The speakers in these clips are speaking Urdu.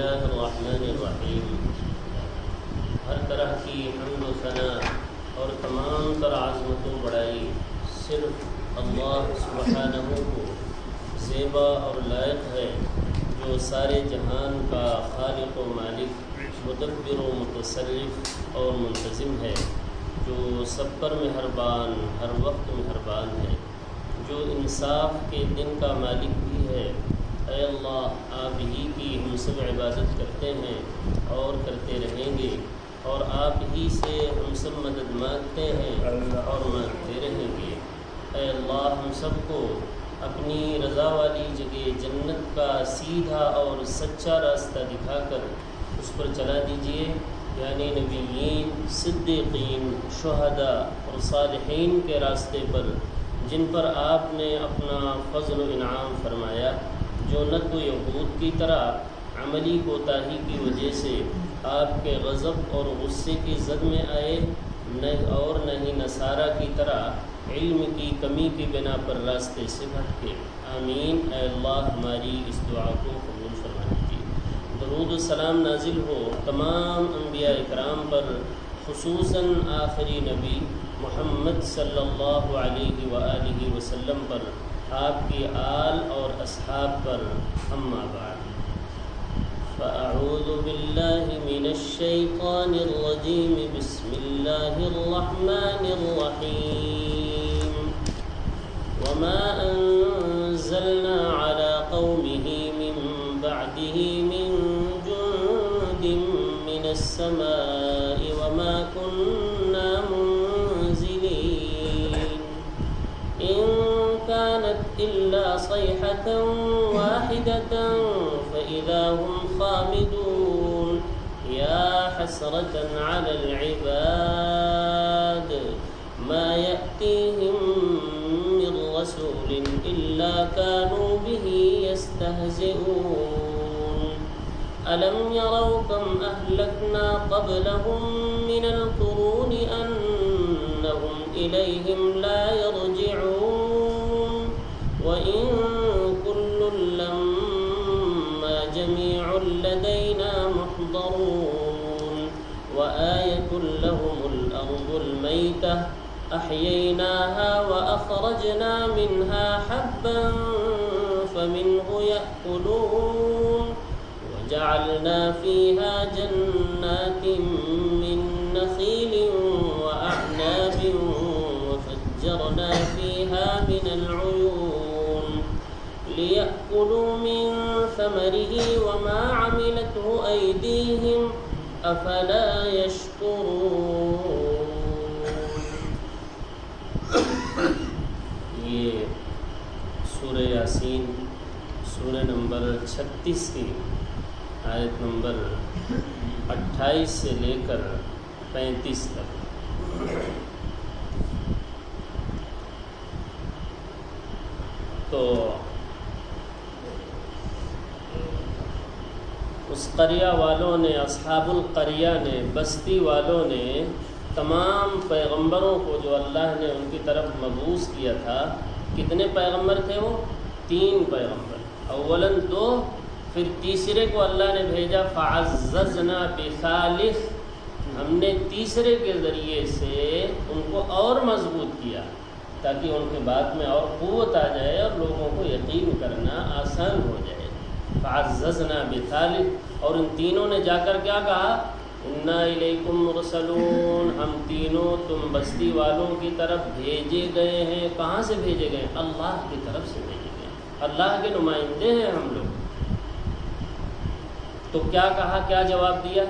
اللہ الرحمن الرحیم۔ ہر طرح کی حمد و ثنا اور تمام تر عظمت و بڑائی صرف اللہ سبحانہ کو زیبا اور لائق ہے، جو سارے جہان کا خالق و مالک، مدبر و متصرف اور منتظم ہے، جو سب پر مہربان، ہر وقت مہربان ہے، جو انصاف کے دن کا مالک بھی ہے۔ اے اللہ، آپ ہی کی ہم سب عبادت کرتے ہیں اور کرتے رہیں گے، اور آپ ہی سے ہم سب مدد مانگتے ہیں اور مانگتے رہیں گے۔ اے اللہ، ہم سب کو اپنی رضا والی جگہ جنت کا سیدھا اور سچا راستہ دکھا کر اس پر چلا دیجیے، یعنی نبیین، صدیقین، شہداء اور صالحین کے راستے پر، جن پر آپ نے اپنا فضل و انعام فرمایا، جو نہ تو یہود کی طرح عملی کوتاہی کی وجہ سے آپ کے غضب اور غصے کی زد میں آئے، نہ ہی نصارہ کی طرح علم کی کمی کی بنا پر راستے سے بھٹکے۔ آمین۔ اے اللہ، ہماری اس دعا کو قبول فرما لیجیے۔ درود و سلام نازل ہو تمام انبیاء اکرام پر، خصوصاً آخری نبی محمد صلی اللہ علیہ وآلہ وسلم پر، آپ کی آل اور اصحاب پر۔ اما بعد، فاعوذ باللہ من الشیطان الرجیم، بسم اللہ الرحمن الرحیم۔ وما انزلنا على قومه من بعده من جند من السماء وما كنا منزلين إن كانت إلا صيحة واحدة فإذا هم خامدون يا حسرة على العباد ما يأتيهم من رسول إلا كانوا به يستهزئون ألم يروا كم أهلكنا قبلهم من القرون أنهم إليهم لا يرجعون وإن كل لما جميع لدينا محضرون وآية لهم الأرض الميتة أحييناها وأخرجنا منها حبا فمنه يأكلون وجعلنا فيها جنات من نخيل وأعناب وفجرنا فيها من العيون ليأكلوا من ثمره وما عملته أيديهم أفلا يشكرون۔ یہ سورہ یاسین، سورہ نمبر 36 کی آیت نمبر 28 سے لے کر 35 تک۔ تو اس قریہ والوں نے، اصحاب القریہ نے، بستی والوں نے تمام پیغمبروں کو جو اللہ نے ان کی طرف مبعوث کیا تھا، کتنے پیغمبر تھے وہ؟ 3 پیغمبر، اولاً 2، پھر تیسرے کو اللہ نے بھیجا فعززنا بثالث، ہم نے تیسرے کے ذریعے سے ان کو اور مضبوط کیا تاکہ ان کے بعد میں اور قوت آ جائے اور لوگوں کو یقین کرنا آسان ہو جائے۔ فعززنا بثالث، اور ان تینوں نے جا کر کیا کہا؟ انا الیکم مرسلون، ہم تینوں تم بستی والوں کی طرف بھیجے گئے ہیں۔ کہاں سے بھیجے گئے؟ اللہ کی طرف سے بھیجے گئے، اللہ کے نمائندے ہیں ہم لوگ۔ تو کیا کہا، کیا جواب دیا؟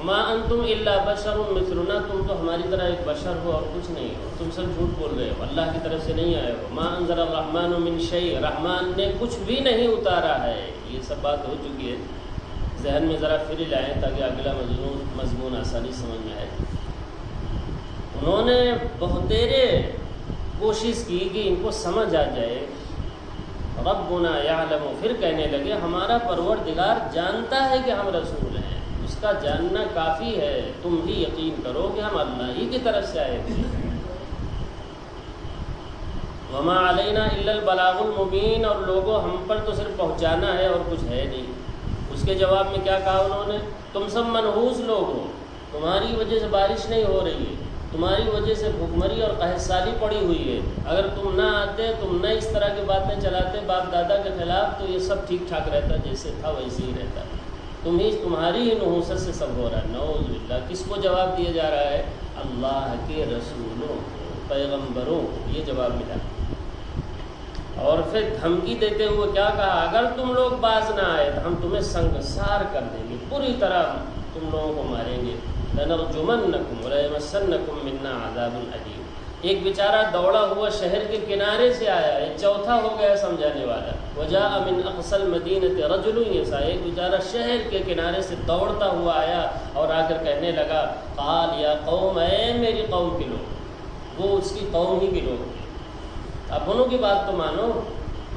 ما انتم الا بشر مثلنا، تم تو ہماری طرح ایک بشر ہو اور کچھ نہیں ہو، تم سب جھوٹ بول رہے ہو، اللہ کی طرف سے نہیں آئے ہو۔ ما انزل الرحمن من شیء، رحمان نے کچھ بھی نہیں اتارا ہے۔ یہ سب بات ہو چکی ہے، ذہن میں ذرا پھر لائیں تاکہ اگلا مضمون آسانی سمجھ میں آئے۔ انہوں نے بہتیرے کوشش کی کہ ان کو سمجھ آ جائے۔ ربنا یعلم، پھر کہنے لگے ہمارا پروردگار جانتا ہے کہ ہم رسول ہیں، اس کا جاننا کافی ہے، تم بھی یقین کرو کہ ہم اللہ ہی کی طرف سے آئے تھے۔ وما علینا الا البلاغ المبین، اور لوگوں ہم پر تو صرف پہنچانا ہے اور کچھ ہے نہیں۔ اس کے جواب میں کیا کہا انہوں نے؟ تم سب منحوس لوگ ہو، تمہاری وجہ سے بارش نہیں ہو رہی ہے، تمہاری وجہ سے بھوکمری اور قحط سالی پڑی ہوئی ہے، اگر تم نہ آتے، تم نہ اس طرح کی باتیں چلاتے باپ دادا کے خلاف، تو یہ سب ٹھیک ٹھاک رہتا، جیسے تھا ویسے ہی رہتا۔ تمہاری ہی نحوست سے سب ہو رہا ہے، نعوذ باللہ۔ کس کو جواب دیا جا رہا ہے؟ اللہ کے رسولوں کو، پیغمبروں کو یہ جواب ملا۔ اور پھر دھمکی دیتے ہوئے کیا کہا؟ اگر تم لوگ باز نہ آئے تو ہم تمہیں سنگسار کر دیں گے، پوری طرح تم لوگوں کو ماریں گے۔ لَنَرْجُمَنَّكُمْ وَلَيَمَسَّنَّكُمْ مِنَّا عَذَابٌ أَلِيمٌ۔ ایک بیچارہ دوڑا ہوا شہر کے کنارے سے آیا، ایک چوتھا ہو گیا سمجھانے والا۔ وَجَاءَ مِنْ أَقْصَى الْمَدِينَةِ رَجُلٌ يَسْعَىٰ، ایک بیچارہ شہر کے کنارے سے دوڑتا ہوا آیا اور آ کر کہنے لگا، قال یا قوم، اے میری قوم کے لوگ۔ وہ اس کی قوم ہی کے لوگ تھے۔ اپنوں کی بات تو مانو،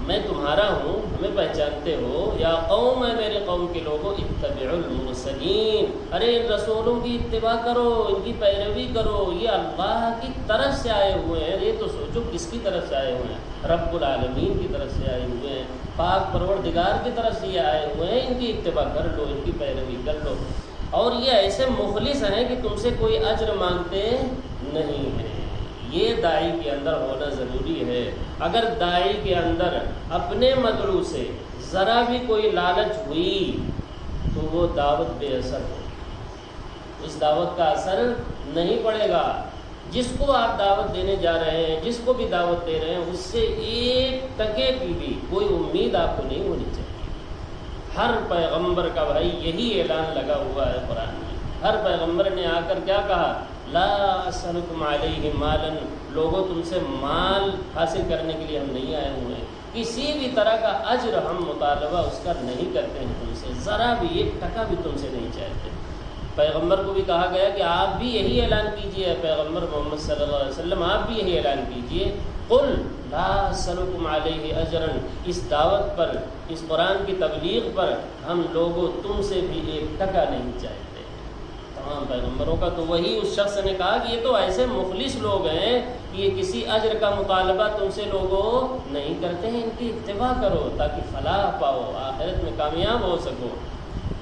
میں تمہارا ہوں، ہمیں پہچانتے ہو۔ یا قوم، اے میرے قوم کے لوگوں، اتبعوا المرسلین، ارے ان رسولوں کی اتباع کرو، ان کی پیروی کرو، یہ اللہ کی طرف سے آئے ہوئے ہیں۔ یہ تو سوچو کس کی طرف سے آئے ہوئے ہیں؟ رب العالمین کی طرف سے آئے ہوئے ہیں، پاک پروردگار کی طرف سے یہ آئے ہوئے ہیں، ان کی اتباع کر لو، ان کی پیروی کر لو۔ اور یہ ایسے مخلص ہیں کہ تم سے کوئی اجر مانگتے نہیں ہیں۔ یہ داعی کے اندر ہونا ضروری ہے۔ اگر داعی کے اندر اپنے مدعو سے ذرا بھی کوئی لالچ ہوئی تو وہ دعوت بے اثر ہو، اس دعوت کا اثر نہیں پڑے گا۔ جس کو آپ دعوت دینے جا رہے ہیں، جس کو بھی دعوت دے رہے ہیں، اس سے ایک ٹکے کی بھی کوئی امید آپ کو نہیں ہونی چاہیے۔ ہر پیغمبر کا بھائی یہی اعلان لگا ہوا ہے قرآن میں۔ ہر پیغمبر نے آ کر کیا کہا؟ لا اسألکم علیہ مالا، لوگوں تم سے مال حاصل کرنے کے لیے ہم نہیں آئے ہوئے ہیں، کسی بھی طرح کا اجر ہم مطالبہ اس کا نہیں کرتے ہیں تم سے، ذرا بھی ایک ٹکا بھی تم سے نہیں چاہتے۔ پیغمبر کو بھی کہا گیا کہ آپ بھی یہی اعلان کیجئے، پیغمبر محمد صلی اللہ علیہ وسلم آپ بھی یہی اعلان کیجئے، قل لا اسألکم علیہ اجرا، اس دعوت پر، اس قرآن کی تبلیغ پر ہم لوگوں تم سے بھی ایک ٹکا نہیں چاہتے۔ تمام پیغمبروں کا تو وہی اس شخص نے کہا کہ یہ تو ایسے مخلص لوگ ہیں کہ یہ کسی اجر کا مطالبہ تم سے لوگوں نہیں کرتے ہیں، ان کی اتباع کرو تاکہ فلاح پاؤ، آخرت میں کامیاب ہو سکو۔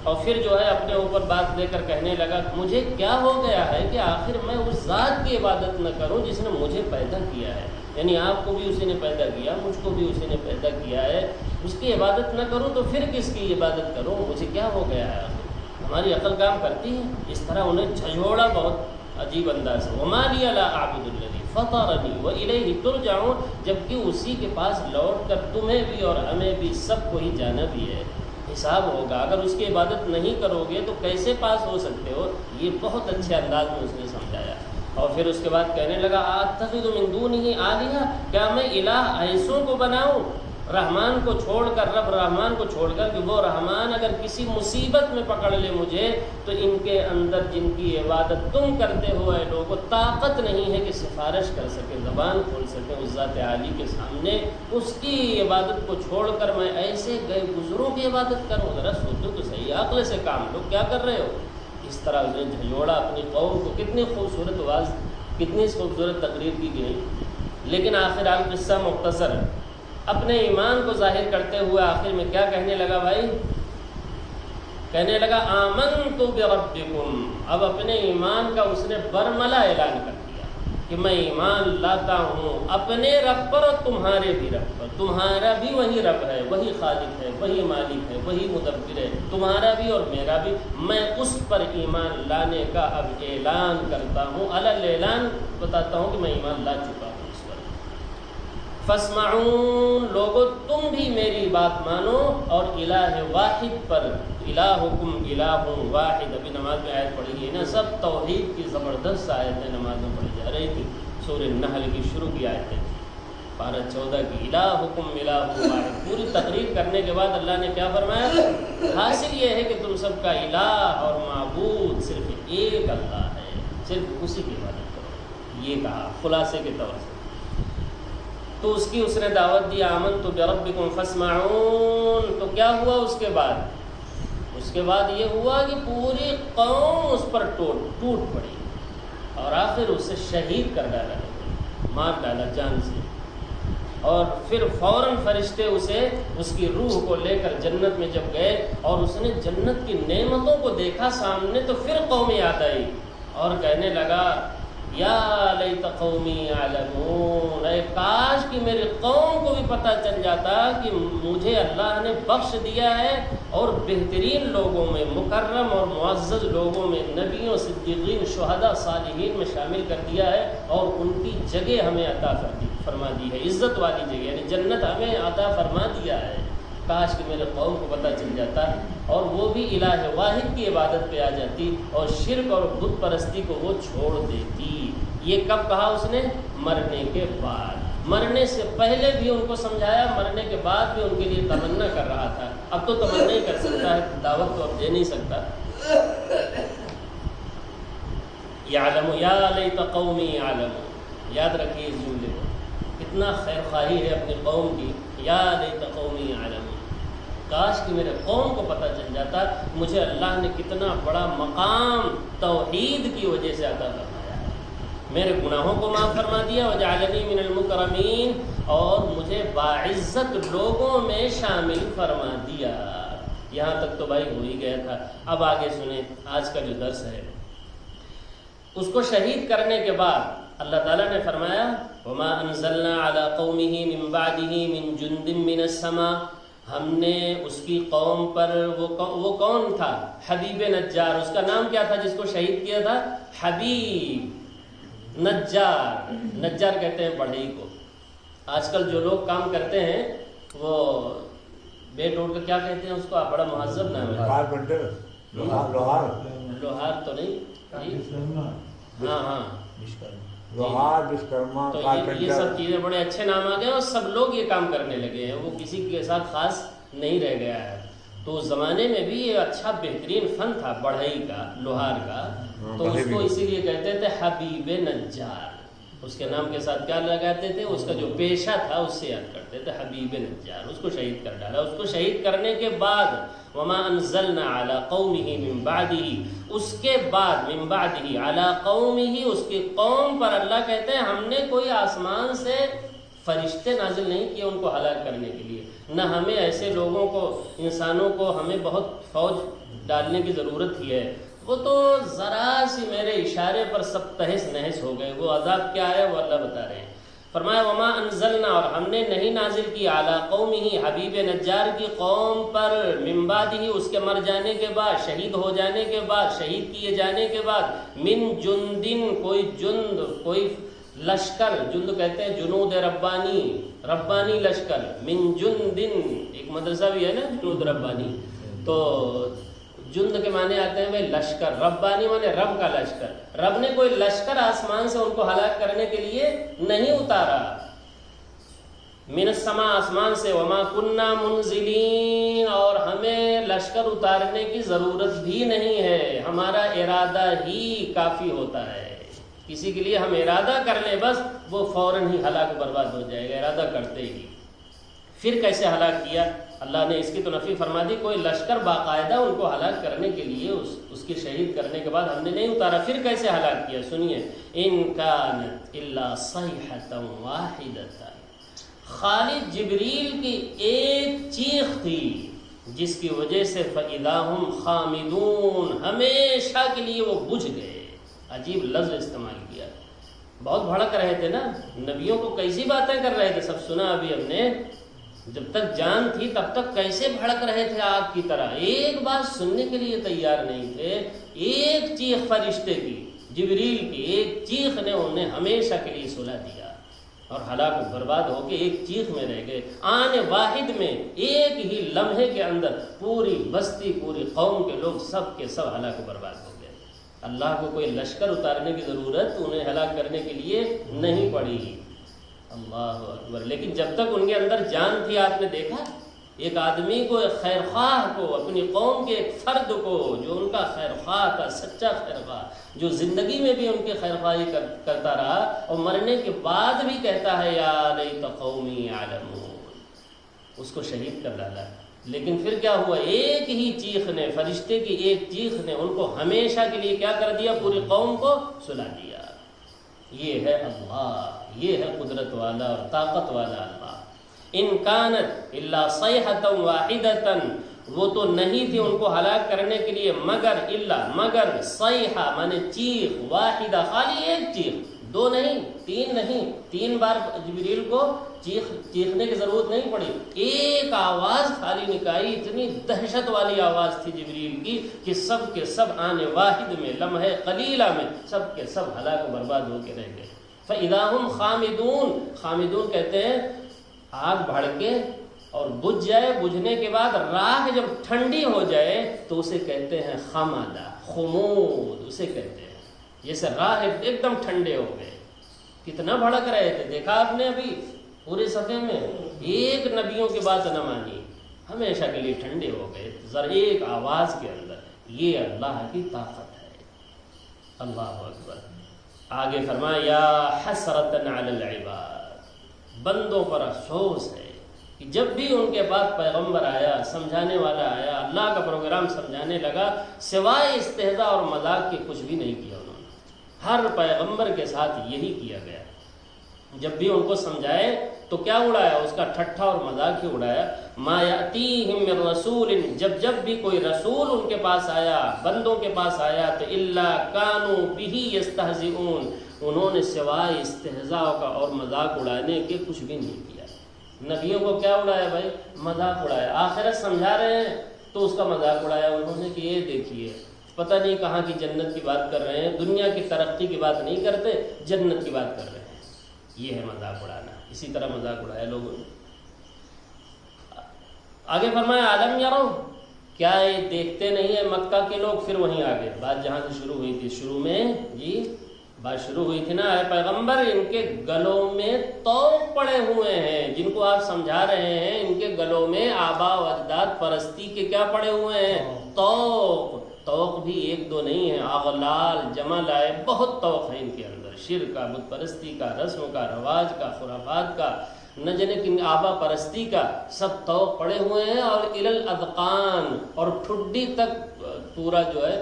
اور پھر جو ہے اپنے اوپر بات لے کر کہنے لگا، مجھے کیا ہو گیا ہے کہ آخر میں اس ذات کی عبادت نہ کروں جس نے مجھے پیدا کیا ہے، یعنی آپ کو بھی اسی نے پیدا کیا، مجھ کو بھی اسی نے پیدا کیا ہے، اس کی عبادت نہ کروں تو پھر کس کی عبادت کروں؟ مجھے کیا ہو گیا ہے؟ آخر ہماری عقل کام کرتی ہے؟ اس طرح انہیں جھنجھوڑا بہت عجیب انداز ہے۔ وَمَا لِيَ لَا أَعْبُدُ الَّذِي فَطَرَنِي وَإِلَيْهِ تُرْجَعُونَ، جبکہ اسی کے پاس لوٹ کر تمہیں بھی اور ہمیں بھی سب کو ہی جانا بھی ہے، حساب ہوگا۔ اگر اس کی عبادت نہیں کرو گے تو کیسے پاس ہو سکتے ہو؟ یہ بہت اچھے انداز میں اس نے سمجھایا۔ اور پھر اس کے بعد کہنے لگا، أَتَّخِذُ مِن دُونِهِ آلِهَةً، کیا میں الہ ایسوں کو بناؤں، رحمان کو چھوڑ کر، رب رحمان کو چھوڑ کر، کہ وہ رحمان اگر کسی مصیبت میں پکڑ لے مجھے تو ان کے اندر جن کی عبادت تم کرتے ہو اے لوگوں، طاقت نہیں ہے کہ سفارش کر سکے، زبان کھول سکے اس ذات عالی کے سامنے، اس کی عبادت کو چھوڑ کر میں ایسے گئے گزروں کی عبادت کروں؟ ذرا سوچو تو صحیح، عقل سے کام لو، کیا کر رہے ہو؟ اس طرح اس نے جھنجھوڑا اپنی قوم کو۔ کتنی خوبصورت واز، کتنی خوبصورت تقریر کی گئی، لیکن آخر قصہ مختصر، اپنے ایمان کو ظاہر کرتے ہوئے آخر میں کیا کہنے لگا بھائی؟ کہنے لگا آمنت بربکم، اب اپنے ایمان کا اس نے برملا اعلان کر دیا کہ میں ایمان لاتا ہوں اپنے رب پر اور تمہارے بھی رب پر، تمہارا بھی وہی رب ہے، وہی خالق ہے، وہی مالک ہے، وہی مدبر ہے، تمہارا بھی اور میرا بھی، میں اس پر ایمان لانے کا اب اعلان کرتا ہوں، اعلان بتاتا ہوں کہ میں ایمان لا چکا ہوں اس پر۔ فاسمعون، لوگو تم بھی میری بات مانو، اور الہ واحد پر، الہکم الہ واحد، ابھی نماز میں آیت پڑھی ہے نا، سب توحید کی زبردست آیتیں نماز میں پڑھی جا رہی تھی، سورہ النحل کی شروع کی آیتیں تھیں، پارہ 14 کی، الہکم الہ واحد۔ پوری تقریر کرنے کے بعد اللہ نے کیا فرمایا؟ حاصل یہ ہے کہ تم سب کا الہ اور معبود صرف ایک اللہ ہے، صرف اسی کی عبادت کرو، یہ کہا خلاصے کے طور سے۔ تو اس نے دعوت دی، آمنت بربکم فاسمعون، تو کیا ہوا اس کے بعد؟ اس کے بعد یہ ہوا کہ پوری قوم اس پر ٹوٹ پڑی اور آخر اسے شہید کر ڈالا، مار ڈالا جان سے۔ اور پھر فوراً فرشتے اس کی روح کو لے کر جنت میں جب گئے اور اس نے جنت کی نعمتوں کو دیکھا سامنے تو پھر قوم یاد آئی اور کہنے لگا یا لیت قومی یعلمون، اے کاش کہ میری قوم کو بھی پتہ چل جاتا کہ مجھے اللہ نے بخش دیا ہے اور بہترین لوگوں میں، مکرم اور معزز لوگوں میں، نبیوں، صدیقین، شہداء، صالحین میں شامل کر دیا ہے اور ان کی جگہ ہمیں عطا فرما دی ہے، عزت والی جگہ، یعنی جنت ہمیں عطا فرما دیا ہے۔ کاش کہ میرے قوم کو پتہ چل جاتا اور وہ بھی الہ واحد کی عبادت پہ آ جاتی اور شرک اور بت پرستی کو وہ چھوڑ دیتی۔ یہ کب کہا اس نے؟ مرنے کے بعد۔ مرنے سے پہلے بھی ان کو سمجھایا، مرنے کے بعد بھی ان کے لیے تمنا کر رہا تھا۔ اب تو تمنا ہی کر سکتا ہے، دعوت تو اب دے نہیں سکتا۔ یعلم یا لیت قومی یعلم، یاد رکھیے اس جملے کو، کتنا خیر خواہی ہے اپنی قوم کی۔ یا لیت قومی یعلم، کاش کہ میرے قوم کو پتہ چل جاتا مجھے اللہ نے کتنا بڑا مقام توحید کی وجہ سے عطا فرمایا ہے، میرے گناہوں کو معاف فرما دیا، وجعلنی من المکرمین، اور مجھے باعزت لوگوں میں شامل فرما دیا۔ یہاں تک تو بھائی ہو ہی گیا تھا۔ اب آگے سنیں آج کا جو درس ہے۔ اس کو شہید کرنے کے بعد اللہ تعالیٰ نے فرمایا وما انزلنا علی قومہ من بعدہ من جند من السماء، ہم نے اس کی قوم پر وہ کون تھا؟ حبیب نجار، اس کا نام کیا تھا جس کو شہید کیا تھا؟ حبیب نجار۔ نجار کہتے ہیں بڑھئی کو۔ آج کل جو لوگ کام کرتے ہیں وہ بیٹ اوڑ کا کیا کہتے ہیں اس کو؟ بڑا مہذب نام ہے، کارپینٹر، لوہار تو نہیں، ہاں لوہار، وشکرما، تو کارپینٹر، یہ سب چیزیں بڑے اچھے نام آ گئے اور سب لوگ یہ کام کرنے لگے ہیں، وہ کسی کے ساتھ خاص نہیں رہ گیا ہے۔ تو اس زمانے میں بھی یہ اچھا بہترین فن تھا بڑھئی کا، لوہار کا، تو اس کو اسی لیے کہتے تھے حبیب نجار۔ اس کے نام کے ساتھ کیا لگاتے تھے؟ اس کا جو پیشہ تھا اس سے یاد کرتے تھے، حبیب نجار۔ اس کو شہید کر ڈالا۔ اس کو شہید کرنے کے بعد وما انزلنا علی قومہ من بعدہ، اس کے بعد من بعدہ علی قومہ، اس کی قوم پر اللہ کہتے ہیں ہم نے کوئی آسمان سے فرشتے نازل نہیں کیے ان کو ہلاک کرنے کے لیے، نہ ہمیں ایسے لوگوں کو، انسانوں کو ہمیں بہت فوج ڈالنے کی ضرورت ہی ہے، وہ تو ذرا سی میرے اشارے پر سب تہس نہس ہو گئے۔ وہ عذاب کیا ہے وہ اللہ بتا رہے ہیں۔ فرمایا وما انزلنا، اور ہم نے نہیں نازل کی، علی قومہ، حبیب نجار کی قوم پر، من بعدہ، اس کے مر جانے کے بعد، شہید ہو جانے کے بعد، شہید کیے جانے کے بعد، من جندن، کوئی جند، کوئی لشکر، جند کہتے ہیں جنود ربانی، ربانی لشکر، من جندن، ایک مدرسہ بھی ہے نا جنود ربانی، تو جند کے معنی آتے ہیں لشکر، ربانی معنی رب کا لشکر۔ رب نے کوئی لشکر آسمان سے ان کو ہلاک کرنے کے لیے نہیں اتارا، من السماء، آسمان سے، وما کننا منزلین، اور ہمیں لشکر اتارنے کی ضرورت بھی نہیں ہے، ہمارا ارادہ ہی کافی ہوتا ہے۔ کسی کے لیے ہم ارادہ کر لیں بس وہ فوراً ہی ہلاک برباد ہو جائے گا، ارادہ کرتے ہی۔ پھر کیسے ہلاک کیا؟ اللہ نے اس کی تو نفی فرما دی، کوئی لشکر باقاعدہ ان کو ہلاک کرنے کے لیے اس کی شہید کرنے کے بعد ہم نے نہیں اتارا۔ پھر کیسے ہلاک کیا سنیے، ان کانت الا صیحۃ واحدۃ، خالی جبریل کی ایک چیخ تھی جس کی وجہ سے فاذا ہم خامدون، ہمیشہ کے لیے وہ بجھ گئے۔ عجیب لفظ استعمال کیا، بہت بھڑک رہے تھے نا، نبیوں کو کیسی باتیں کر رہے تھے، سب سنا ابھی ہم نے، جب تک جان تھی تب تک کیسے بھڑک رہے تھے آگ کی طرح، ایک بات سننے کے لیے تیار نہیں تھے۔ ایک چیخ فرشتے کی، جبریل کی ایک چیخ نے انہیں ہمیشہ کے لیے سلا دیا اور ہلاک برباد ہو کے ایک چیخ میں رہ گئے۔ آن واحد میں، ایک ہی لمحے کے اندر پوری بستی، پوری قوم کے لوگ سب کے سب ہلاک برباد ہو گئے۔ اللہ کو کوئی لشکر اتارنے کی ضرورت انہیں ہلاک کرنے کے لیے نہیں پڑی۔ اللہ اکبر۔ لیکن جب تک ان کے اندر جان تھی، آپ نے دیکھا ایک آدمی کو، ایک خیر خواہ کو، اپنی قوم کے ایک فرد کو جو ان کا خیر خواہ تھا، سچا خیر خواہ، جو زندگی میں بھی ان کی خیر خواہی کرتا رہا اور مرنے کے بعد بھی کہتا ہے یا لیت قومی یعلمون، اس کو شہید کر ڈالا۔ لیکن پھر کیا ہوا؟ ایک ہی چیخ نے، فرشتے کی ایک چیخ نے ان کو ہمیشہ کے لیے کیا کر دیا؟ پوری قوم کو سلا دیا۔ یہ ہے اللہ، یہ ہے قدرت والا اور طاقت والا اللہ۔ ان کانت الا صیحۃ واحدۃ، وہ تو نہیں تھی ان کو ہلاک کرنے کے لیے مگر صیحہ مانے چیخ، واحدہ خالی ایک چیخ، 2 نہیں 3 نہیں، 3 بار جبریل کو چیخنے کی ضرورت نہیں پڑی، ایک آواز خالی نکائی، اتنی دہشت والی آواز تھی جبریل کی کہ سب کے سب آنے واحد میں لمحے قلیلہ میں سب کے سب ہلاک و برباد ہو کے رہ گئے۔ فَإِذَا هُمْ خَامِدُونَ کہتے ہیں آگ بھڑکے اور بجھ جائے، بجھنے کے بعد راکھ جب ٹھنڈی ہو جائے تو اسے کہتے ہیں خمدہ، خمود اسے کہتے ہیں، جیسے راہ ایک دم ٹھنڈے ہو گئے۔ کتنا بھڑک رہے تھے، دیکھا آپ نے ابھی پورے صفحے میں، ایک نبیوں کی بات نہ مانی، ہمیشہ کے لیے ٹھنڈے ہو گئے ذرا ایک آواز کے اندر۔ یہ اللہ کی طاقت ہے، اللہ اکبر۔ آگے فرمایا یا حسرتن علی العباد، بندوں پر افسوس ہے کہ جب بھی ان کے پاس پیغمبر آیا، سمجھانے والا آیا، اللہ کا پروگرام سمجھانے لگا، سوائے استہزاء اور مذاق کے کچھ بھی نہیں کیا انہوں نے۔ ہر پیغمبر کے ساتھ یہی کیا گیا، جب بھی ان کو سمجھائے تو کیا اڑایا؟ اس کا ٹھٹھا اور مذاق ہی اڑایا۔ ما یاتیہم من رسول، جب بھی کوئی رسول ان کے پاس آیا، بندوں کے پاس آیا تو الا کانوا بہ یستہزئون، انہوں نے سوائے استہزاء کا اور مذاق اڑانے کے کچھ بھی نہیں کیا۔ نبیوں کو کیا اڑایا بھائی؟ مذاق اڑایا۔ آخرت سمجھا رہے ہیں تو اس کا مذاق اڑایا انہوں نے کہ یہ دیکھیے پتہ نہیں کہاں کی جنت کی بات کر رہے ہیں، دنیا کی ترقی کی بات نہیں کرتے، جنت کی بات کر رہے ہیں۔ یہ ہے مذاق اڑانا، اسی طرح مذاق اڑایا لوگوں نے۔ آگے فرمایا علم یرو، کیا یہ دیکھتے نہیں ہیں مکہ کے لوگ؟ پھر وہیں آگے بات جہاں سے شروع ہوئی تھی، شروع میں بات شروع ہوئی تھی نا، اے پیغمبر ان کے گلوں میں طوق پڑے ہوئے ہیں، جن کو آپ سمجھا رہے ہیں ان کے گلوں میں آبا و اجداد پرستی کے کیا پڑے ہوئے ہیں؟ طوق بھی 1-2 نہیں ہیں، اغلال جمع لائے، بہت طوق ہے ان کے اندر، شرک کا، بت پرستی کا، رسم کا، رواج کا، خرافات کا، نہ جانے کن آبا پرستی کا، سب طوق پڑے ہوئے ہیں، اور الاذقان، اور ٹھڈی تک پورا جو ہے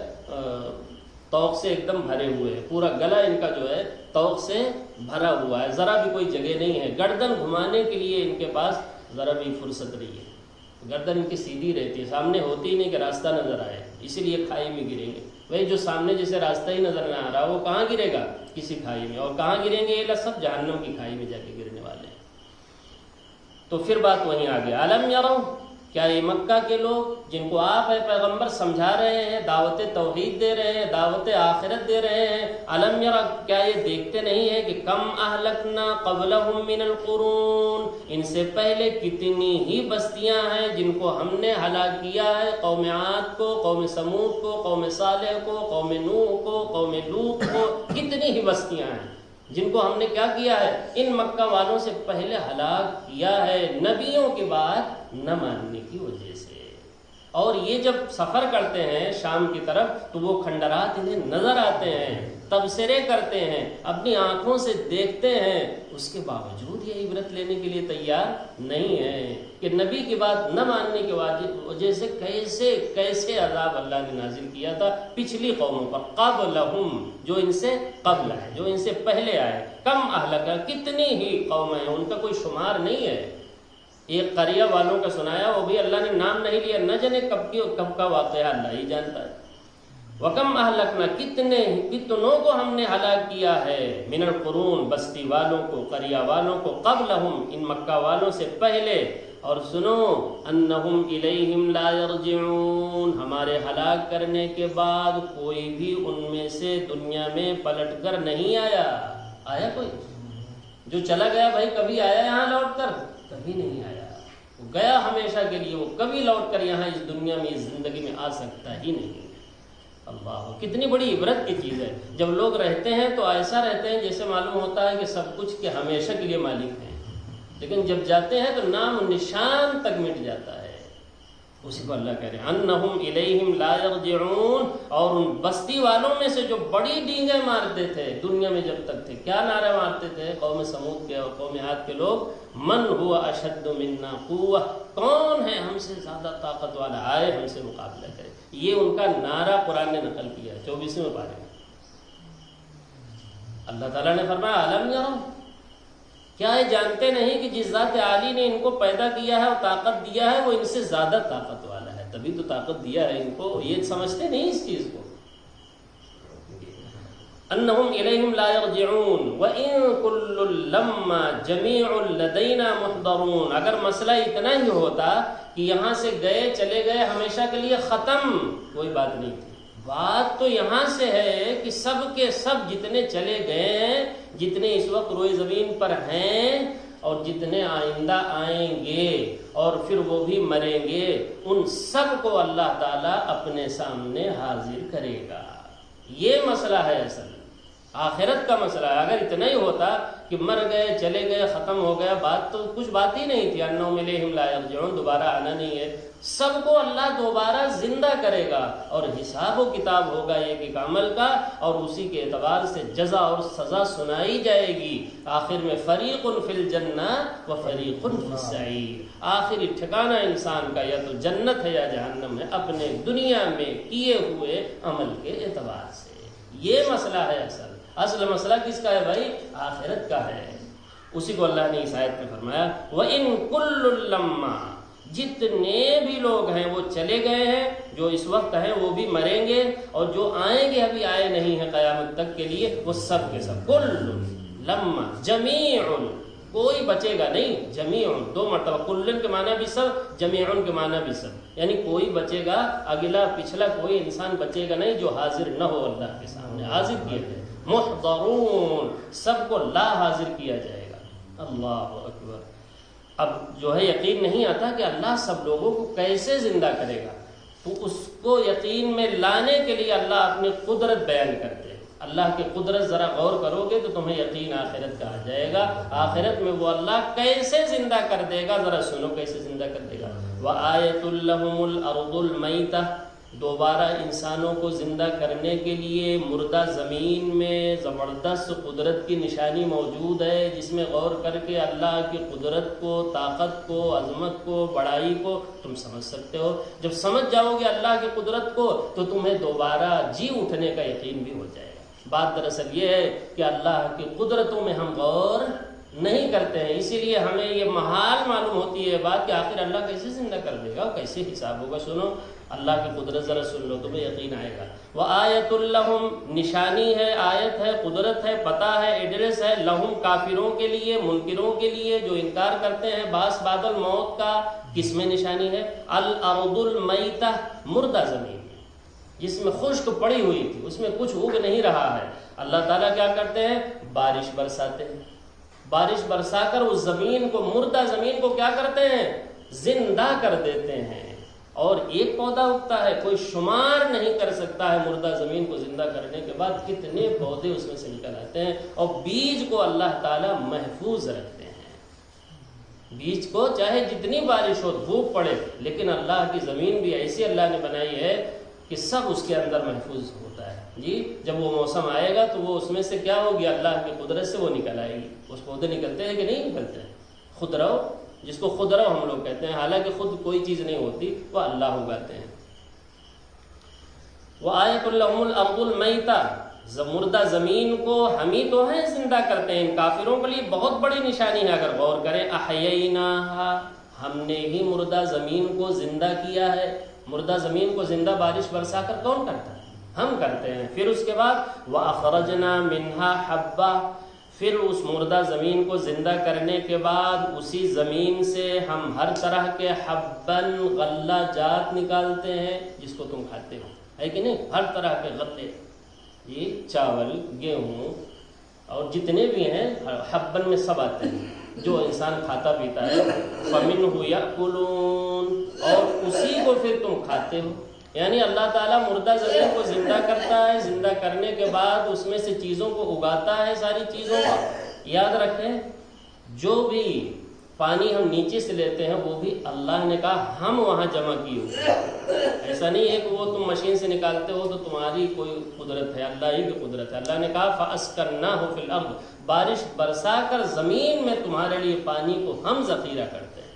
طوق سے ایک دم بھرے ہوئے ہیں، پورا گلا ان کا جو ہے طوق سے بھرا ہوا ہے، ذرا بھی کوئی جگہ نہیں ہے، گردن گھمانے کے لیے ان کے پاس ذرا بھی فرصت نہیں ہے، گردن ان کی سیدھی رہتی ہے، سامنے ہوتی ہی نہیں کہ راستہ نظر آئے، اسی لیے کھائی میں گریں گے۔ وہی جو سامنے جسے راستہ ہی نظر نہ آ رہا وہ کہاں گرے گا؟ کسی کھائی میں، اور کہاں گریں گے؟ یہ سب جہنم کی کھائی میں جا کے گرنے والے ہیں۔ تو پھر بات وہیں آ گیا، علم یرو، کیا یہ مکہ کے لوگ جن کو آپ اے پیغمبر سمجھا رہے ہیں، دعوت توحید دے رہے ہیں، دعوت آخرت دے رہے ہیں، علم یرا، کیا یہ دیکھتے نہیں ہیں کہ کم اہلکنا قبلہم من القرون، ان سے پہلے کتنی ہی بستیاں ہیں جن کو ہم نے ہلاک کیا ہے، قوم عاد کو، قوم سمود کو، قوم صالح کو، قوم نوح کو، قوم لوط کو، کتنی ہی بستیاں ہیں جن کو ہم نے کیا کیا ہے؟ ان مکہ والوں سے پہلے ہلاک کیا ہے، نبیوں کی بات نہ ماننے کی وجہ سے۔ اور یہ جب سفر کرتے ہیں شام کی طرف تو وہ کھنڈرات انہیں نظر آتے ہیں، تبصرے کرتے ہیں، اپنی آنکھوں سے دیکھتے ہیں، اس کے باوجود یہ عبرت لینے کے لیے تیار نہیں ہے کہ نبی کی بات نہ ماننے کی وجہ سے کیسے عذاب اللہ نے نازل کیا تھا پچھلی قوموں پر، قبلہم، جو ان سے قبل ہے، جو ان سے پہلے آئے، کم اہلکا، کتنی ہی قومیں ہیں، ان کا کوئی شمار نہیں ہے۔ ایک قریہ والوں کا سنایا، وہ بھی اللہ نے نام نہیں لیا، نہ جانے کب کا واقعہ اللہ ہی جانتا ہے۔ وَكَمْ أَهْلَكْنَا، کتنوں کو ہم نے ہلاک کیا ہے، من القرون، بستی والوں کو، قریہ والوں کو، قبلہم، ان مکہ والوں سے پہلے، اور سنو، انہم الیہم لا یرجعون، ہمارے ہلاک کرنے کے بعد کوئی بھی ان میں سے دنیا میں پلٹ کر نہیں آیا کوئی؟ جو چلا گیا بھائی کبھی آیا یہاں لوٹ کر؟ کبھی نہیں آیا، وہ گیا ہمیشہ کے لیے، وہ کبھی لوٹ کر یہاں اس دنیا میں، اس زندگی میں آ سکتا ہی نہیں۔ اللہ، کتنی بڑی عبرت کی چیز ہے۔ جب لوگ رہتے ہیں تو ایسا رہتے ہیں جیسے معلوم ہوتا ہے کہ سب کچھ کے ہمیشہ کے لیے مالک ہیں، لیکن جب جاتے ہیں تو نام نشان تک مٹ جاتا ہے۔ اسی کو اللہ کہہ رہے ہیں انہم الیہم لا یرجعون، اور ان بستی والوں میں سے جو بڑی ڈینگیں مارتے تھے دنیا میں جب تک تھے، کیا نعرے مارتے تھے قوم سمود کے اور قوم عاد کے لوگ؟ من هو اشد منا قوہ، کون ہے ہم سے زیادہ طاقت والا، آئے ہم سے مقابلہ کرے۔ یہ ان کا نعرہ قرآن نے نقل کیا ہے 24ویں پارے میں۔ اللہ تعالیٰ نے فرمایا علم یرو، کیا یہ جانتے نہیں کہ جس ذات عالی نے ان کو پیدا کیا ہے اور طاقت دیا ہے وہ ان سے زیادہ طاقت والا ہے، تبھی تو طاقت دیا ہے ان کو، یہ سمجھتے نہیں اس چیز کو. انہم الیہم لا یرجعون وان کل لما جمیع لدینا محضرون. اگر مسئلہ اتنا ہی ہوتا کہ یہاں سے گئے چلے گئے ہمیشہ کے لیے ختم، کوئی بات نہیں تھی. بات تو یہاں سے ہے کہ سب کے سب جتنے چلے گئے ہیں، جتنے اس وقت روئے زمین پر ہیں اور جتنے آئندہ آئیں گے اور پھر وہ بھی مریں گے، ان سب کو اللہ تعالیٰ اپنے سامنے حاضر کرے گا. یہ مسئلہ ہے اصل، آخرت کا مسئلہ ہے. اگر اتنا ہی ہوتا کہ مر گئے چلے گئے ختم ہو گیا، بات تو کچھ بات ہی نہیں تھی. انہم الیہم لا یرجعون، دوبارہ آنا نہیں ہے. سب کو اللہ دوبارہ زندہ کرے گا اور حساب و کتاب ہوگا ایک ایک عمل کا، اور اسی کے اعتبار سے جزا اور سزا سنائی جائے گی. آخر میں فریق فی الجنہ و فریق فی السعیر، آخری ٹھکانہ انسان کا یا تو جنت ہے یا جہنم ہے، اپنے دنیا میں کیے ہوئے عمل کے اعتبار سے. یہ مسئلہ ہے اصل مسئلہ کس کا ہے بھائی؟ آخرت کا ہے. اسی کو اللہ نے اس آیت میں فرمایا وَإِن كُلٌّ لَمَّا، جتنے بھی لوگ ہیں وہ چلے گئے ہیں، جو اس وقت ہیں وہ بھی مریں گے، اور جو آئیں گے ابھی آئے نہیں ہیں قیامت تک کے لیے، وہ سب کے سب. کل لما جمیع، کوئی بچے گا نہیں. جمیع دو مرتبہ، کلن کے معنی بھی سب، جمیع کے معنی بھی سب، یعنی کوئی بچے گا، اگلا پچھلا کوئی انسان بچے گا نہیں جو حاضر نہ ہو اللہ کے سامنے. حاضر کیا جائے، محضرون، سب کو لا حاضر کیا جائے گا. اللہ اکبر. اب جو ہے یقین نہیں آتا کہ اللہ سب لوگوں کو کیسے زندہ کرے گا، تو اس کو یقین میں لانے کے لیے اللہ اپنی قدرت بیان کرتے ہیں. اللہ کی قدرت ذرا غور کرو گے تو تمہیں یقین آخرت کا آ جائے گا. آخرت میں وہ اللہ کیسے زندہ کر دے گا، ذرا سنو کیسے زندہ کر دے گا. وَآیَةٌ لَهُمُ الْأَرْضُ الْمَيْتَةُ، دوبارہ انسانوں کو زندہ کرنے کے لیے مردہ زمین میں زبردست قدرت کی نشانی موجود ہے، جس میں غور کر کے اللہ کی قدرت کو، طاقت کو، عظمت کو، بڑائی کو تم سمجھ سکتے ہو. جب سمجھ جاؤ گے اللہ کی قدرت کو تو تمہیں دوبارہ جی اٹھنے کا یقین بھی ہو جائے گا. بات دراصل یہ ہے کہ اللہ کی قدرتوں میں ہم غور نہیں کرتے ہیں، اسی لیے ہمیں یہ محال معلوم ہوتی ہے بات کہ آخر اللہ کیسے زندہ کر دے گا، کیسے حساب ہوگا. سنو اللہ کی قدرت ذرا سن لو تمہیں یقین آئے گا. وَآیَةٌ لَهُمْ، نشانی ہے، آیت ہے، قدرت ہے، پتہ ہے، ایڈریس ہے. لہم کافروں کے لیے، منکروں کے لیے جو انکار کرتے ہیں باس بادل موت کا. کس میں نشانی ہے؟ الارض المیتہ، مردہ زمین جس میں خشک پڑی ہوئی تھی، اس میں کچھ اگ نہیں رہا ہے. اللہ تعالیٰ کیا کرتے ہیں؟ بارش برساتے ہیں. بارش برسا کر اس زمین کو، مردہ زمین کو کیا کرتے ہیں؟ زندہ کر دیتے ہیں. اور ایک پودا اگتا ہے، کوئی شمار نہیں کر سکتا ہے مردہ زمین کو زندہ کرنے کے بعد کتنے پودے اس میں سے نکل آتے ہیں. اور بیج کو اللہ تعالیٰ محفوظ رکھتے ہیں. بیج کو چاہے جتنی بارش ہو، دھوپ پڑے، لیکن اللہ کی زمین بھی ایسی اللہ نے بنائی ہے کہ سب اس کے اندر محفوظ ہوتا ہے. جی جب وہ موسم آئے گا تو وہ اس میں سے کیا ہوگی؟ اللہ کی قدرت سے وہ نکل آئے گی. اس پودے نکلتے ہیں کہ نہیں نکلتے ہیں؟ خضرو، جس کو خضرو ہم لوگ کہتے ہیں، حالانکہ خود کوئی چیز نہیں ہوتی، وہ اللہ اگاتے ہیں. وَآیَةٌ لَهُمُ الْأَرْضُ الْمَيْتَةُ، مردہ زمین کو ہم ہی تو ہیں زندہ کرتے ہیں. ان کافروں کے لیے بہت بڑی نشانی ہے اگر غور کریں. أَحْيَيْنَاهَا، ہم نے ہی مردہ زمین کو زندہ کیا ہے. مردہ زمین کو زندہ بارش برسا کر کون کرتا ہے؟ ہم کرتے ہیں. پھر اس کے بعد وَأَخْرَجْنَا مِنْهَا حَبًّا، پھر اس مردہ زمین کو زندہ کرنے کے بعد اسی زمین سے ہم ہر طرح کے حبًّا، غلہ جات نکالتے ہیں جس کو تم کھاتے ہو، ہے کہ نہیں؟ ہر طرح کے غلے، یہ چاول، گیہوں اور جتنے بھی ہیں حبًّا میں سب آتے ہیں جو انسان کھاتا پیتا ہے. فَمِنْهُ يَأْكُلُونَ، اور اسی کو پھر تم کھاتے ہو. یعنی اللہ تعالیٰ مردہ زمین کو زندہ کرتا ہے، زندہ کرنے کے بعد اس میں سے چیزوں کو اگاتا ہے، ساری چیزوں کو. یاد رکھیں جو بھی پانی ہم نیچے سے لیتے ہیں وہ بھی اللہ نے کہا ہم وہاں جمع کیے ہوئے. ایسا نہیں ہے کہ وہ تم مشین سے نکالتے ہو تو تمہاری کوئی قدرت ہے، اللہ ہی کی قدرت ہے. اللہ نے کہا فَأَسْكَنَّاهُ فِي الْأَرْضِ، بارش برسا کر زمین میں تمہارے لیے پانی کو ہم ذخیرہ کرتے ہیں.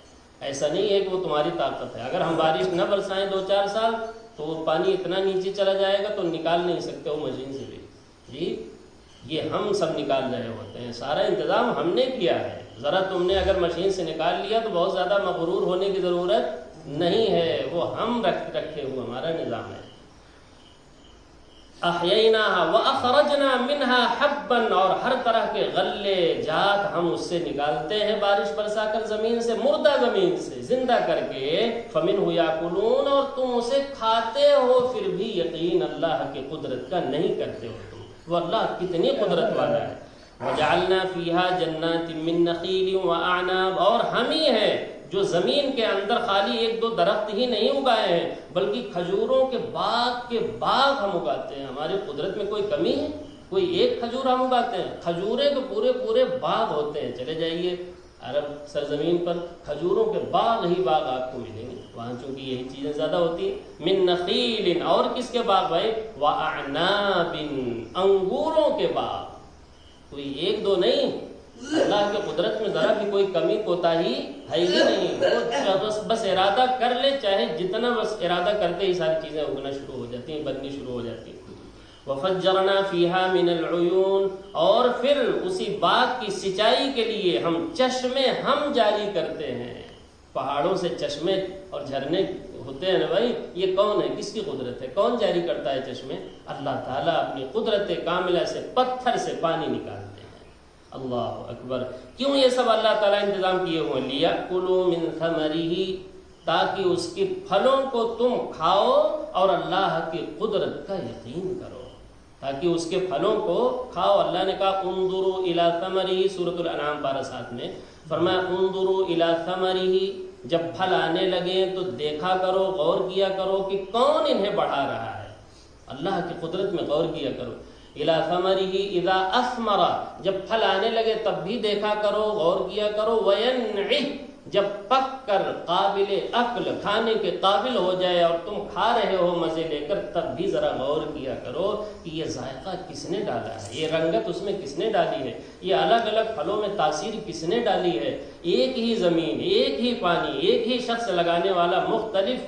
ایسا نہیں ہے کہ وہ تمہاری طاقت ہے. اگر ہم بارش نہ برسائیں 2-4 سال تو وہ پانی اتنا نیچے چلا جائے گا تو نکال نہیں سکتے وہ مشین سے بھی. جی یہ ہم سب نکال رہے ہوتے ہیں، سارا انتظام ہم نے کیا ہے. ذرا تم نے اگر مشین سے نکال لیا تو بہت زیادہ مغرور ہونے کی ضرورت نہیں ہے، وہ ہم رکھے ہوئے ہمارا نظام ہے. احییناها واخرجنا منها حبا، اور ہر طرح کے غلے جات ہم اس سے نکالتے ہیں بارش برسا کر زمین سے، مردہ زمین سے زندہ کر کے. فمنه یاکلون، اور تم اسے کھاتے ہو پھر بھی یقین اللہ کی قدرت کا نہیں کرتے ہو تم. وہ اللہ کتنی قدرت والا ہے. وجعلنا فيها جنات من نخيل واعناب، اور ہم ہی ہیں جو زمین کے اندر خالی ایک دو درخت ہی نہیں اگائے ہیں بلکہ کھجوروں کے باغ ہم اگاتے ہیں. ہماری قدرت میں کوئی کمی ہے؟ کوئی ایک کھجور ہم اگاتے ہیں؟ کھجورے کے پورے باغ ہوتے ہیں. چلے جائیے عرب سرزمین پر، کھجوروں کے باغ ہی باغ آپ کو ملیں گے وہاں، چونکہ یہی چیزیں زیادہ ہوتی ہیں. من نخیل، اور کس کے باغ بھائی؟ واعناب، انگوروں کے باغ. کوئی ایک دو نہیں، اللہ کی قدرت میں ذرا بھی کوئی کمی کوتاہی ہے ہی نہیں. وہ بس ارادہ کر لے، چاہے جتنا بس ارادہ کرتے ہی ساری چیزیں اگنا شروع ہو جاتی ہیں، بننی شروع ہو جاتی ہیں. وَفَجَّرْنَا فِيهَا مِنَ الْعُيُونِ، اور پھر اسی باغ کی سچائی کے لیے ہم چشمے ہم جاری کرتے ہیں. پہاڑوں سے چشمے اور جھرنے ہوتے ہیں نا بھائی، یہ کون ہے؟ کس کی قدرت ہے؟ کون جاری کرتا ہے چشمے؟ اللہ تعالیٰ اپنی قدرت کاملہ سے پتھر سے پانی نکالتے ہیں. اللہ اکبر. کیوں یہ سب اللہ تعالیٰ انتظام کیے ہوئے؟ لِيَأْكُلُوا مِنْ ثَمَرِهِ، تاکہ اس کے پھلوں کو تم کھاؤ اور اللہ کی قدرت کا یقین کرو. تاکہ اس کے پھلوں کو کھاؤ. اللہ نے کہا انظروا الی ثمرہ، سورۃ الانعام پارہ 7 میں فرمایا انظروا الی ثمرہ، جب پھل آنے لگے تو دیکھا کرو، غور کیا کرو کہ کون انہیں بڑھا رہا ہے. اللہ کی قدرت میں غور کیا کرو. الی ثمرہ اذا اثمر، جب پھل آنے لگے تب بھی دیکھا کرو، غور کیا کرو. وینعہ، جب پک کر قابل عقل، کھانے کے قابل ہو جائے اور تم کھا رہے ہو مزے لے کر، تب بھی ذرا غور کیا کرو کہ یہ ذائقہ کس نے ڈالا ہے، یہ رنگت اس میں کس نے ڈالی ہے، یہ الگ الگ پھلوں میں تاثیر کس نے ڈالی ہے. ایک ہی زمین، ایک ہی پانی، ایک ہی شخص لگانے والا مختلف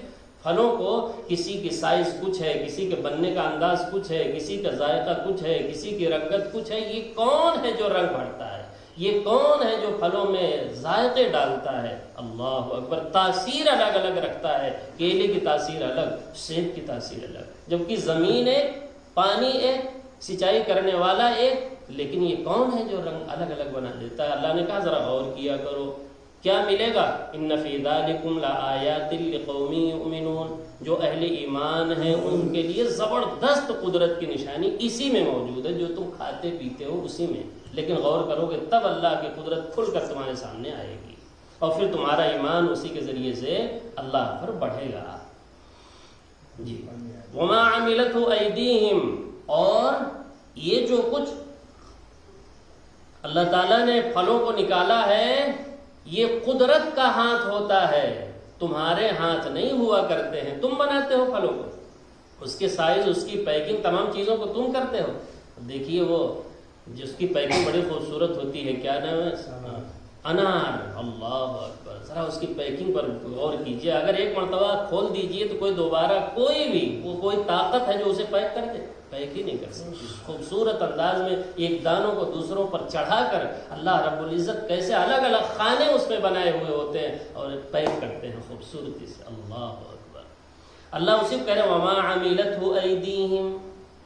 پھلوں کو، کسی کی سائز کچھ ہے، کسی کے بننے کا انداز کچھ ہے، کسی کا ذائقہ کچھ ہے، کسی کی رنگت کچھ ہے. یہ کون ہے جو رنگ بھرتا ہے؟ یہ کون ہے جو پھلوں میں ذائقے ڈالتا ہے؟ اللہ اکبر. تاثیر الگ الگ رکھتا ہے. کیلے کی تاثیر الگ، سیب کی تاثیر الگ، جبکہ زمین ایک، پانی ایک، سچائی کرنے والا ایک، لیکن یہ کون ہے جو رنگ الگ الگ بنا دیتا ہے؟ اللہ نے کہا ذرا غور کیا کرو. کیا ملے گا؟ ان فی ذالکم لآیات لقوم یؤمنون، جو اہل ایمان ہیں ان کے لیے زبردست قدرت کی نشانی اسی میں موجود ہے، جو تم کھاتے پیتے ہو اسی میں. لیکن غور کرو گے تب اللہ کی قدرت کھل کر تمہارے سامنے آئے گی، اور پھر تمہارا ایمان اسی کے ذریعے سے اللہ پر بڑھے گا. جی وما عملته ایدیہم، اور یہ جو کچھ اللہ تعالیٰ نے پھلوں کو نکالا ہے یہ قدرت کا ہاتھ ہوتا ہے، تمہارے ہاتھ نہیں ہوا کرتے ہیں. تم بناتے ہو پھلوں کو، اس کے سائز، اس کی پیکنگ، تمام چیزوں کو تم کرتے ہو. دیکھیے وہ جس کی پیکنگ بڑی خوبصورت ہوتی ہے، کیا نام ہے؟ انار. اللہ اکبر. ذرا اس کی پیکنگ پر غور کیجئے. اگر ایک مرتبہ کھول دیجئے تو کوئی دوبارہ کوئی طاقت ہے جو اسے پیک کر دے؟ پیک ہی نہیں کر سکتی. خوبصورت انداز میں ایک دانوں کو دوسروں پر چڑھا کر اللہ رب العزت کیسے الگ الگ خانے اس میں بنائے ہوئے ہوتے ہیں اور پیک کرتے ہیں خوبصورتی سے. اللہ اکبر. اللہ اسی کو کہہ رہے ہیں وما عملته ایدیہم،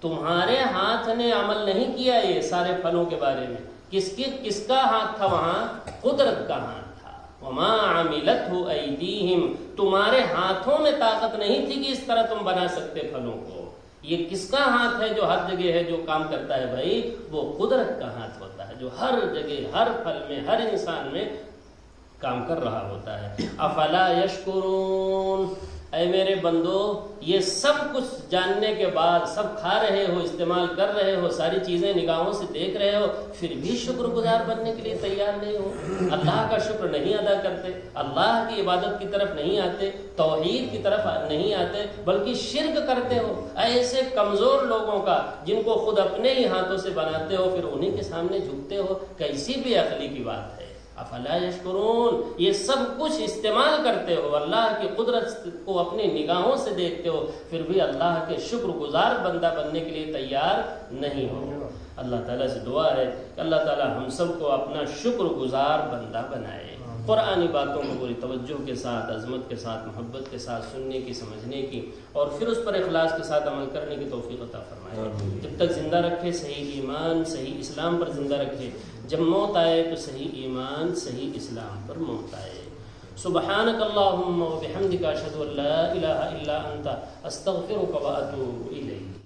تمہارے ہاتھ نے عمل نہیں کیا یہ سارے پھلوں کے بارے میں. کس کا ہاتھ تھا وہاں؟ قدرت کا ہاتھ تھا. وما عملته ایدیہم، تمہارے ہاتھوں میں طاقت نہیں تھی کہ اس طرح تم بنا سکتے پھلوں کو. یہ کس کا ہاتھ ہے جو ہر جگہ ہے، جو کام کرتا ہے بھائی؟ وہ قدرت کا ہاتھ ہوتا ہے جو ہر جگہ، ہر پھل میں، ہر انسان میں کام کر رہا ہوتا ہے. افلا یشکرون، اے میرے بندو یہ سب کچھ جاننے کے بعد، سب کھا رہے ہو، استعمال کر رہے ہو، ساری چیزیں نگاہوں سے دیکھ رہے ہو، پھر بھی شکر گزار بننے کے لیے تیار نہیں ہو، اللہ کا شکر نہیں ادا کرتے، اللہ کی عبادت کی طرف نہیں آتے، توحید کی طرف نہیں آتے، بلکہ شرک کرتے ہو. ایسے کمزور لوگوں کا جن کو خود اپنے ہی ہاتھوں سے بناتے ہو، پھر انہی کے سامنے جھکتے ہو. کیسی بھی عقلی کی بات ہے. افلا یشکرون، یہ سب کچھ استعمال کرتے ہو، اللہ کی قدرت کو اپنی نگاہوں سے دیکھتے ہو، پھر بھی اللہ کے شکر گزار بندہ بننے کے لیے تیار نہیں ہو۔ اللہ تعالیٰ سے دعا ہے کہ اللہ تعالیٰ ہم سب کو اپنا شکر گزار بندہ بنائے۔ قرآنی باتوں کو پوری توجہ کے ساتھ، عظمت کے ساتھ، محبت کے ساتھ سننے کی، سمجھنے کی، اور پھر اس پر اخلاص کے ساتھ عمل کرنے کی توفیق عطا فرمائے۔ جب تک زندہ رکھے صحیح ایمان، صحیح اسلام پر زندہ رکھے، جب موت آئے تو صحیح ایمان، صحیح اسلام پر موت آئے۔ سبحانک اللہم و بحمدک اشہد ان لا الہ الا انت استغفرک و اتوب الیک۔